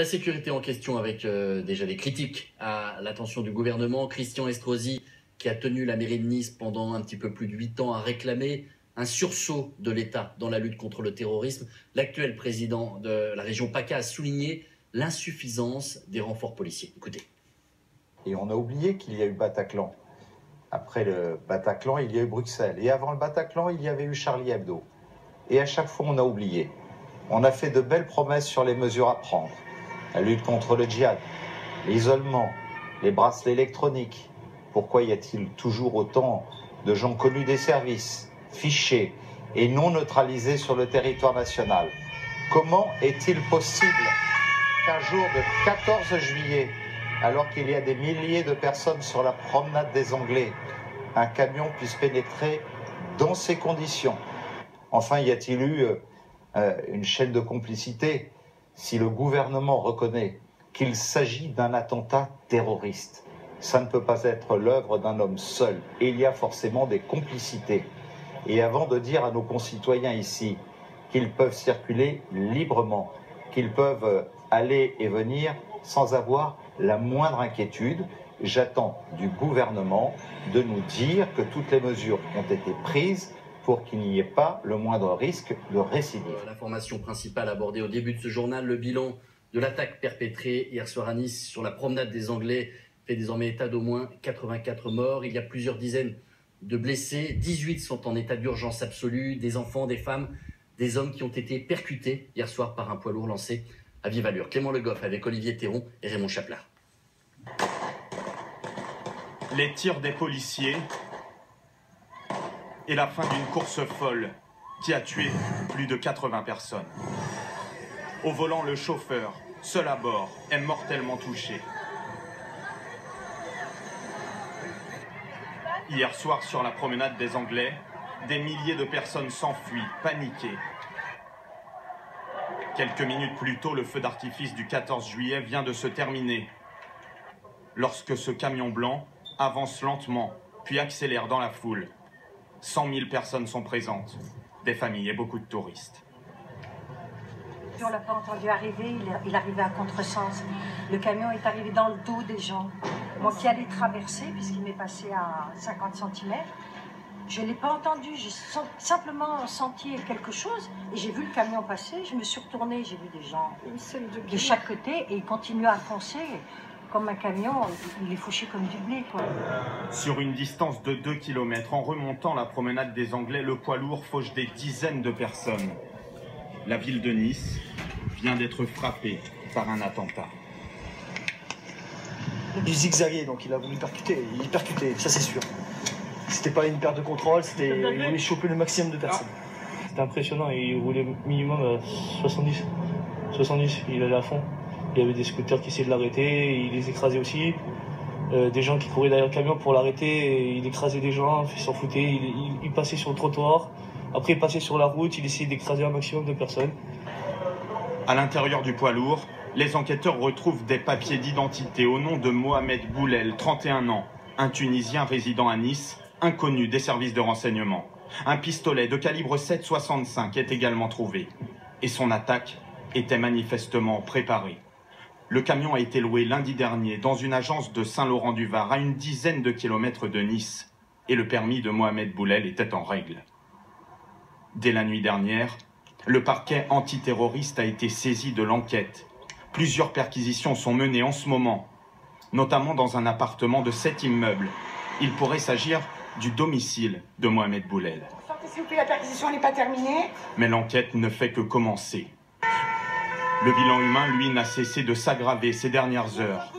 La sécurité en question avec déjà des critiques à l'attention du gouvernement. Christian Estrosi, qui a tenu la mairie de Nice pendant un petit peu plus de 8 ans, a réclamé un sursaut de l'État dans la lutte contre le terrorisme. L'actuel président de la région PACA a souligné l'insuffisance des renforts policiers. Écoutez. Et on a oublié qu'il y a eu Bataclan. Après le Bataclan, il y a eu Bruxelles. Et avant le Bataclan, il y avait eu Charlie Hebdo. Et à chaque fois, on a oublié. On a fait de belles promesses sur les mesures à prendre. La lutte contre le djihad, l'isolement, les bracelets électroniques. Pourquoi y a-t-il toujours autant de gens connus des services, fichés et non neutralisés sur le territoire national? Comment est-il possible qu'un jour de 14 juillet, alors qu'il y a des milliers de personnes sur la promenade des Anglais, un camion puisse pénétrer dans ces conditions? Enfin, y a-t-il eu une chaîne de complicité? Si le gouvernement reconnaît qu'il s'agit d'un attentat terroriste, ça ne peut pas être l'œuvre d'un homme seul. Et il y a forcément des complicités. Et avant de dire à nos concitoyens ici qu'ils peuvent circuler librement, qu'ils peuvent aller et venir sans avoir la moindre inquiétude, j'attends du gouvernement de nous dire que toutes les mesures ont été prises pour qu'il n'y ait pas le moindre risque de récidive. L'information principale abordée au début de ce journal, le bilan de l'attaque perpétrée hier soir à Nice sur la promenade des Anglais fait désormais état d'au moins 84 morts. Il y a plusieurs dizaines de blessés, 18 sont en état d'urgence absolue, des enfants, des femmes, des hommes qui ont été percutés hier soir par un poids lourd lancé à vive allure. Clément Le Goff avec Olivier Théron et Raymond Chaplard. Les tirs des policiers et la fin d'une course folle qui a tué plus de 80 personnes. Au volant, le chauffeur, seul à bord, est mortellement touché. Hier soir, sur la promenade des Anglais, des milliers de personnes s'enfuient, paniquées. Quelques minutes plus tôt, le feu d'artifice du 14 juillet vient de se terminer. Lorsque ce camion blanc avance lentement, puis accélère dans la foule. 100 000 personnes sont présentes, des familles et beaucoup de touristes. On ne l'a pas entendu arriver, il arrivait à contresens. Le camion est arrivé dans le dos des gens. Moi qui allais traverser, puisqu'il m'est passé à 50 cm, je ne l'ai pas entendu, j'ai simplement senti quelque chose et j'ai vu le camion passer, je me suis retournée, j'ai vu des gens de chaque côté et il continue à foncer. Comme un camion, il est fauché comme du blé, quoi. Sur une distance de 2 km, en remontant la promenade des Anglais, le poids lourd fauche des dizaines de personnes. La ville de Nice vient d'être frappée par un attentat. Il zigzaguait, donc il a voulu percuter. Il percutait, ça c'est sûr. C'était pas une perte de contrôle, il voulait choper le maximum de personnes. C'était impressionnant, il roulait minimum à 70. 70, il allait à fond. Il y avait des scooters qui essayaient de l'arrêter, il les écrasait aussi. Des gens qui couraient derrière le camion pour l'arrêter, il écrasait des gens, il s'en foutait, il passait sur le trottoir. Après, il passait sur la route, il essayait d'écraser un maximum de personnes. À l'intérieur du poids lourd, les enquêteurs retrouvent des papiers d'identité au nom de Mohamed Boulel, 31 ans, un Tunisien résidant à Nice, inconnu des services de renseignement. Un pistolet de calibre 7,65 est également trouvé. Et son attaque était manifestement préparée. Le camion a été loué lundi dernier dans une agence de Saint-Laurent-du-Var à une dizaine de kilomètres de Nice. Et le permis de Mohamed Boulel était en règle. Dès la nuit dernière, le parquet antiterroriste a été saisi de l'enquête. Plusieurs perquisitions sont menées en ce moment, notamment dans un appartement de 7 immeubles. Il pourrait s'agir du domicile de Mohamed Boulel. Sortez s'il vous plaît, la perquisition n'est pas terminée. Mais l'enquête ne fait que commencer. Le bilan humain, lui, n'a cessé de s'aggraver ces dernières heures.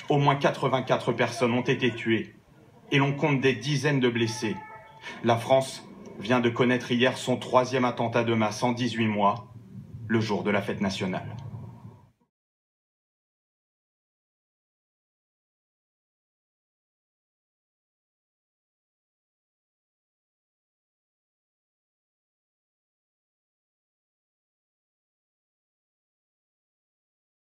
Au moins 84 personnes ont été tuées et l'on compte des dizaines de blessés. La France vient de connaître hier son 3e attentat de masse en 18 mois, le jour de la fête nationale.